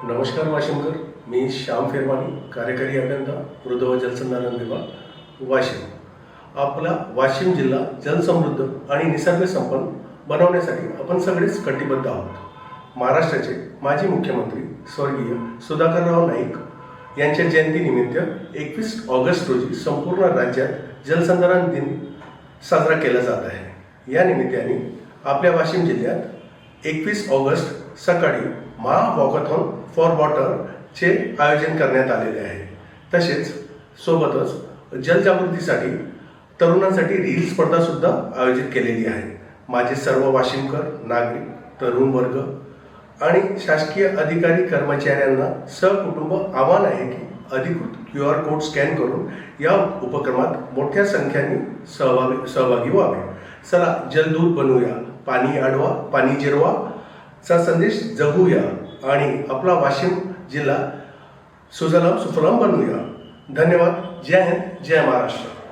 नमस्कार वाशिमकर, मी श्याम फेरवानी, कार्यकारी अभियंता मृद व जलसंधारण विभाग वाशिम। आपला वाशिम जिल्हा जलसमृद्ध आणि निसर्ग संपन्न बनवण्यासाठी आपण सगळेच कटिबद्ध आहोत। महाराष्ट्राचे माजी मुख्यमंत्री स्वर्गीय सुधाकरराव नाईक यांच्या जयंतीनिमित्त 21 ऑगस्ट रोजी संपूर्ण राज्यात जलसंधारण दिन साजरा केला जात आहे। या निमित्ताने आपल्या वाशिम जिल्ह्यात 21 ऑगस्ट सकाळी महा वॉकॅथॉन फॉर वॉटर चे आयोजन करण्यात आलेले आहे। तसेच सोबतच जलजागृतीसाठी तरुणांसाठी रील स्पर्धा सुद्धा आयोजित केलेली आहे। माझे सर्व वाशिमकर, नागरिक, तरुण वर्ग आणि शासकीय अधिकारी कर्मचाऱ्यांना सहकुटुंब आवाहन आहे की अधिकृत QR कोड स्कॅन करून या उपक्रमात मोठ्या संख्येने सहभागी व्हावे। चला जलदूत बनूया, पाणी अडवा, पाणी जिरवा चा संदेश जगूया आणि आपला वाशिम जिल्हा सुजलाम सुफलाम बनवूया। धन्यवाद। जय हिंद, जय महाराष्ट्र।